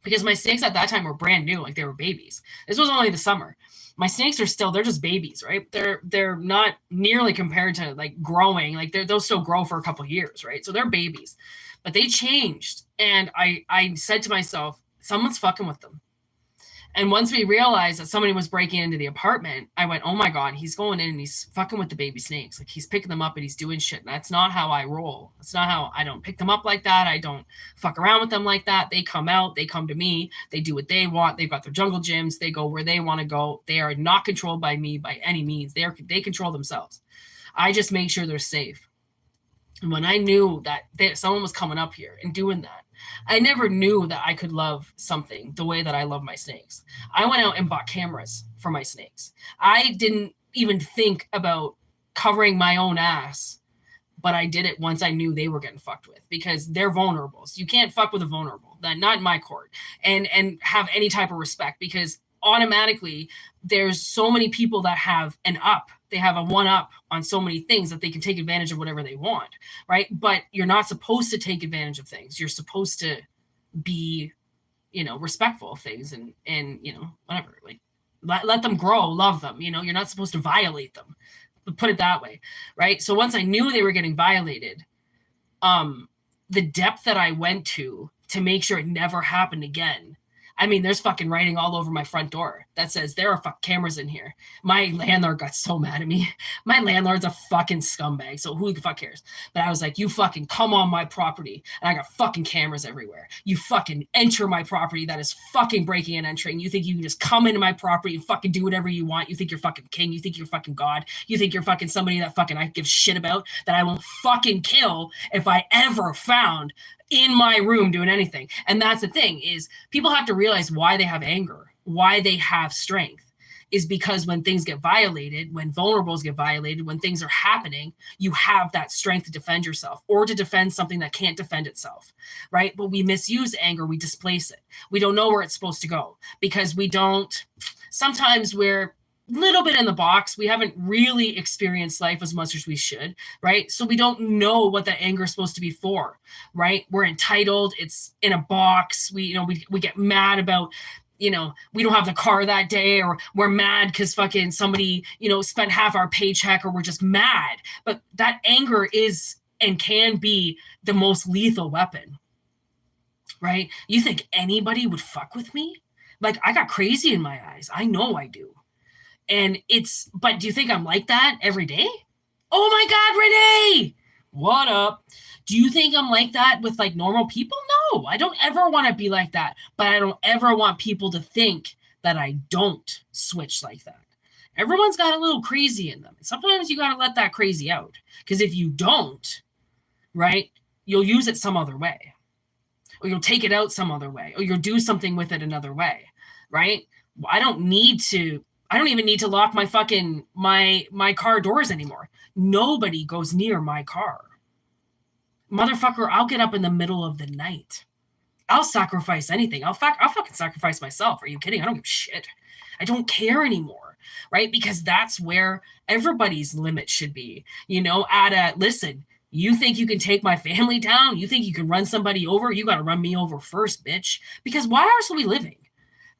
because my snakes at that time were brand new. Like, they were babies. This was only the summer. My snakes they're just babies, right? They're not nearly compared to like growing. Like, they'll still grow for a couple of years, right? So they're babies, but they changed. And I said to myself, someone's fucking with them. And once we realized that somebody was breaking into the apartment, I went, oh my God, he's going in and he's fucking with the baby snakes. Like, he's picking them up and he's doing shit. That's not how I roll. That's not how, I don't pick them up like that. I don't fuck around with them like that. They come out, they come to me, they do what they want. They've got their jungle gyms. They go where they want to go. They are not controlled by me by any means. They control themselves. I just make sure they're safe. And when I knew that someone was coming up here and doing that, I never knew that I could love something the way that I love my snakes. I went out and bought cameras for my snakes. I didn't even think about covering my own ass, but I did it once I knew they were getting fucked with, because they're vulnerable. So you can't fuck with a vulnerable, not in my court, and have any type of respect, because automatically there's so many people that have an up They have a one-up on so many things that they can take advantage of whatever they want, right? But you're not supposed to take advantage of things. You're supposed to be, respectful of things and whatever. Like, let them grow, love them. You're not supposed to violate them. But put it that way, right? So once I knew they were getting violated, the depth that I went to make sure it never happened again. I mean, there's fucking writing all over my front door that says there are cameras in here. My landlord got so mad at me. My landlord's a fucking scumbag, so who the fuck cares? But I was like, you fucking come on my property, and I got fucking cameras everywhere. You fucking enter my property. That is fucking breaking and entering. You think you can just come into my property and fucking do whatever you want. You think you're fucking king. You think you're fucking God. You think you're fucking somebody that fucking I give shit about, that I won't fucking kill if I ever found in my room doing anything. And that's the thing, is people have to realize why they have anger, why they have strength, is because when things get violated, when vulnerables get violated, when things are happening, you have that strength to defend yourself or to defend something that can't defend itself, right? But we misuse anger, we displace it. We don't know where it's supposed to go because sometimes we're little bit in the box. We haven't really experienced life as much as we should, right? So we don't know what that anger is supposed to be for, right? We're entitled. It's in a box. We get mad about, we don't have the car that day, or we're mad because fucking somebody, spent half our paycheck, or we're just mad. But that anger is and can be the most lethal weapon, right? You think anybody would fuck with me? Like, I got crazy in my eyes. I know I do. But do you think I'm like that every day? Oh my God, Renee, what up? Do you think I'm like that with like normal people? No, I don't ever want to be like that, but I don't ever want people to think that I don't switch like that. Everyone's got a little crazy in them. Sometimes you got to let that crazy out, because if you don't, right, you'll use it some other way, or you'll take it out some other way, or you'll do something with it another way, right? I don't even need to lock my fucking my car doors anymore. Nobody goes near my car. Motherfucker, I'll get up in the middle of the night. I'll sacrifice anything. I'll fucking sacrifice myself. Are you kidding? I don't give a shit. I don't care anymore, right? Because that's where everybody's limit should be. Listen, you think you can take my family down? You think you can run somebody over? You got to run me over first, bitch. Because why else are we living?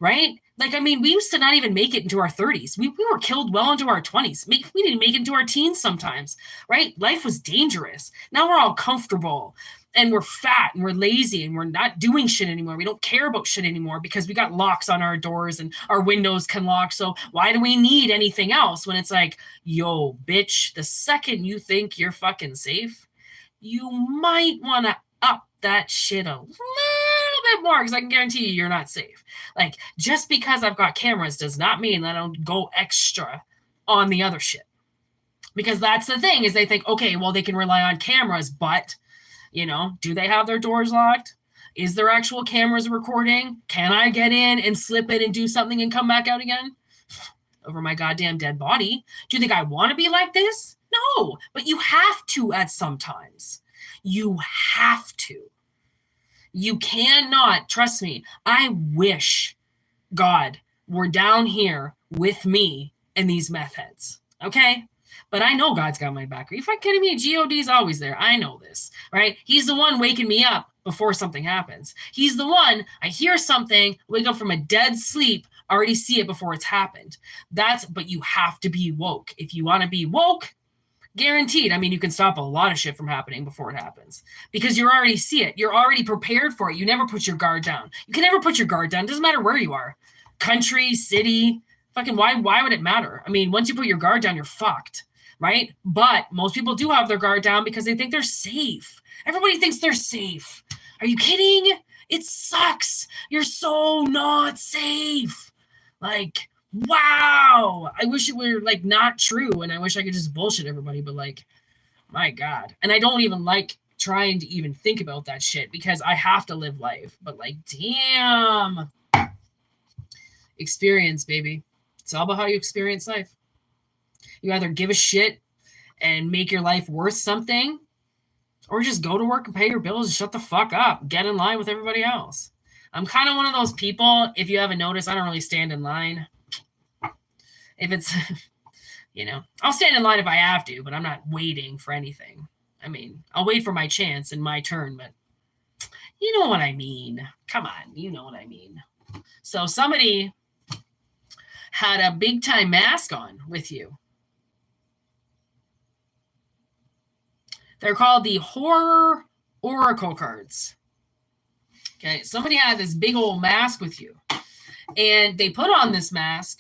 Right? Like, I mean, we used to not even make it into our 30s. We were killed well into our 20s. We didn't make it into our teens sometimes, right? Life was dangerous. Now we're all comfortable, and we're fat, and we're lazy, and we're not doing shit anymore. We don't care about shit anymore because we got locks on our doors and our windows can lock. So why do we need anything else when it's like, yo, bitch, the second you think you're fucking safe, you might want to up that shit a little bit more, because I can guarantee you're not safe. Like, just because I've got cameras does not mean that I don't go extra on the other shit. Because that's the thing, is they think, okay, well, they can rely on cameras, but, do they have their doors locked? Is there actual cameras recording? Can I get in and slip in and do something and come back out again? Over my goddamn dead body. Do you think I want to be like this? No, but you have to at some times. You have to. You cannot, trust me, I wish God were down here with me and these meth heads, okay? But I know God's got my back. Are you fucking kidding me? God's always there. I know this, right? He's the one waking me up before something happens. He's the one, I hear something, wake up from a dead sleep, already see it before it's happened. But you have to be woke. If you want to be woke, guaranteed. I mean, you can stop a lot of shit from happening before it happens, because you already see it. You're already prepared for it. You never put your guard down. You can never put your guard down. It doesn't matter where you are. Country, city, fucking why would it matter? I mean, once you put your guard down, you're fucked, right? But most people do have their guard down because they think they're safe. Everybody thinks they're safe. Are you kidding? It sucks. You're so not safe. Like, wow, I wish it were like not true, and I wish I could just bullshit everybody, but like, my God. And I don't even like trying to even think about that shit, because I have to live life. But like, damn, experience, baby. It's all about how you experience life. You either give a shit and make your life worth something, or just go to work and pay your bills and shut the fuck up. Get in line with everybody else. I'm kind of one of those people, if you haven't noticed, I don't really stand in line. If it's You know, I'll stand in line if I have to, but I'm not waiting for anything. I mean, I'll wait for my chance and my turn, but you know what I mean. Come on, you know what I mean. So somebody had a big time mask on with you. They're called the Horror Oracle cards. Okay, somebody had this big old mask with you, and they put on this mask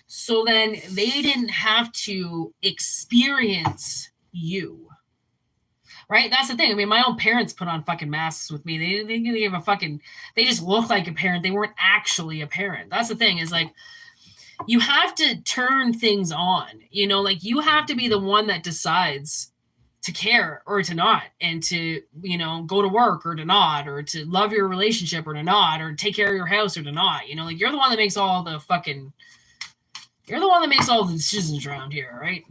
so then they didn't have to experience you. Right? That's the thing. I mean, my own parents put on fucking masks with me. They didn't give a fucking, they just looked like a parent. They weren't actually a parent. That's the thing, is like, you have to turn things on, you know, like you have to be the one that decides to care or to not, and to, you know, go to work or to not, or to love your relationship or to not, or take care of your house or to not, you know, like you're the one that makes all the fucking, you're the one that makes all the decisions around here, right?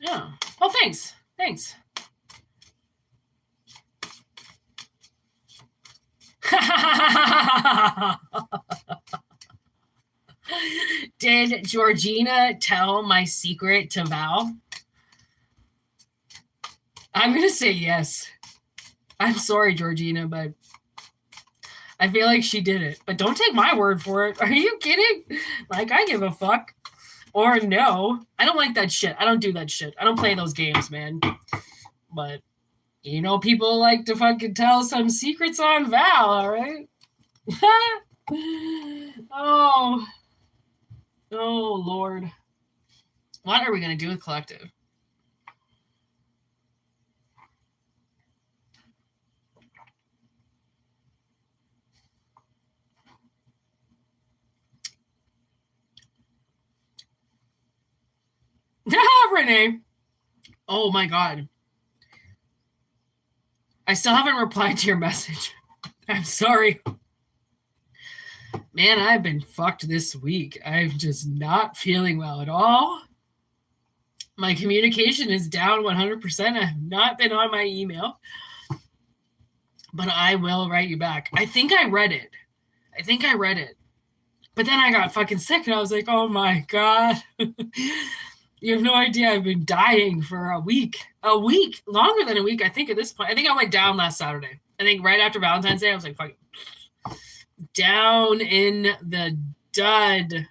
Yeah. Oh, thanks. Thanks. Did Georgina tell my secret to Val? I'm going to say yes. I'm sorry, Georgina, but I feel like she did it. But don't take my word for it. Are you kidding? Like, I give a fuck. Or no. I don't like that shit. I don't do that shit. I don't play those games, man. But, you know, people like to fucking tell some secrets on Val, all right? Oh, Lord. What are we going to do with Collective? Renee. Oh, my God. I still haven't replied to your message. I'm sorry. Man, I've been fucked this week. I'm just not feeling well at all. My communication is down 100%. I have not been on my email. But I will write you back. I think I read it. But then I got fucking sick and I was like, oh my God. You have no idea. I've been dying for a week. Longer than a week, I think, at this point. I think I went down last Saturday. I think right after Valentine's Day, I was like, fuck it. Down in the dud.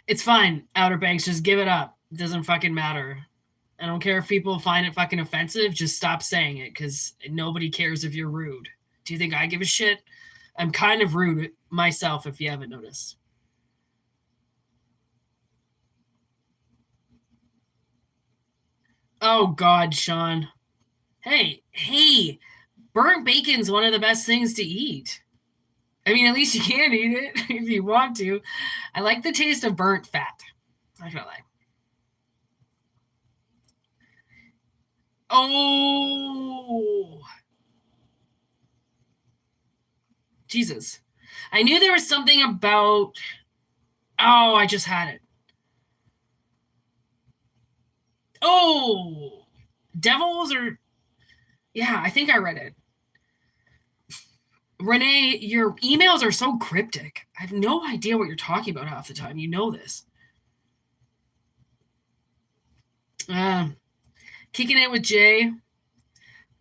It's fine, Outer Banks. Just give it up. It doesn't fucking matter. I don't care if people find it fucking offensive. Just stop saying it, because nobody cares if you're rude. Do you think I give a shit? I'm kind of rude myself, if you haven't noticed. Oh, God, Sean. Hey, burnt bacon's one of the best things to eat. I mean, at least you can eat it if you want to. I like the taste of burnt fat. I feel like. Oh. Jesus. I knew there was something about... Oh, I just had it. Oh. Devils or... Yeah, I think I read it. Renee, your emails are so cryptic. I have no idea what you're talking about half the time. You know this. Kicking it with Jay.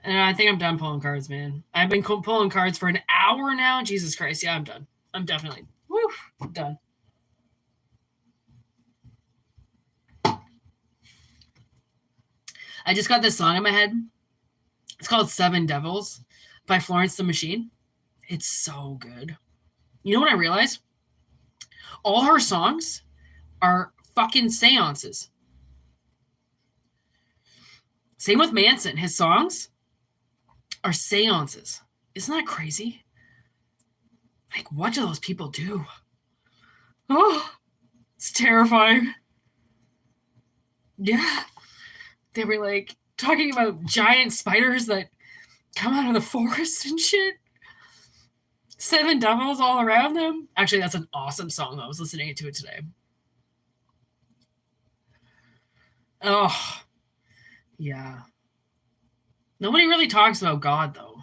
I think I'm done pulling cards, man. I've been pulling cards for an hour now. Jesus Christ. Yeah, I'm done. I'm definitely done. I just got this song in my head. It's called Seven Devils by Florence the Machine. It's so good. You know what I realized? All her songs are fucking seances. Same with Manson. His songs are seances. Isn't that crazy? Like, what do those people do? Oh, it's terrifying. Yeah. They were like talking about giant spiders that come out of the forest and shit. Seven devils all around them. Actually, that's an awesome song. I was listening to it today. Oh, yeah. Nobody really talks about God, though.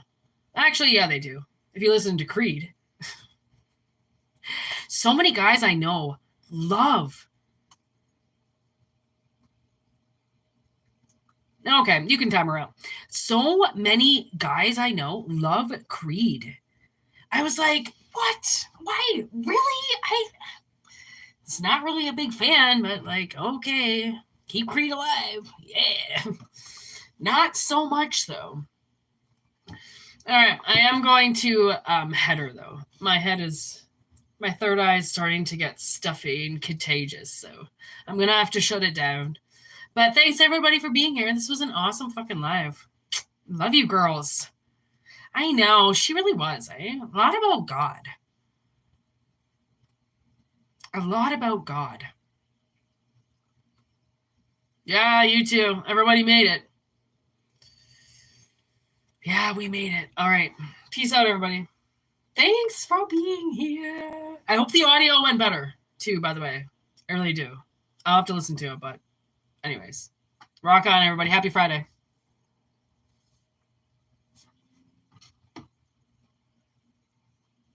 Actually, yeah, they do. If you listen to Creed. So many guys I know love. Okay, you can time her out. So many guys I know love Creed. I was like, what? Why? Really? It's not really a big fan, but like, okay, keep Creed alive. Yeah. Not so much, though. All right, I am going to head her, though. My third eye is starting to get stuffy and contagious, so I'm going to have to shut it down. But thanks, everybody, for being here. This was an awesome fucking live. Love you, girls. I know, she really was, eh? A lot about God. A lot about God. Yeah, you too. Everybody made it. Yeah, we made it. All right. Peace out, everybody. Thanks for being here. I hope the audio went better, too, by the way. I really do. I'll have to listen to it, but anyways. Rock on, everybody. Happy Friday.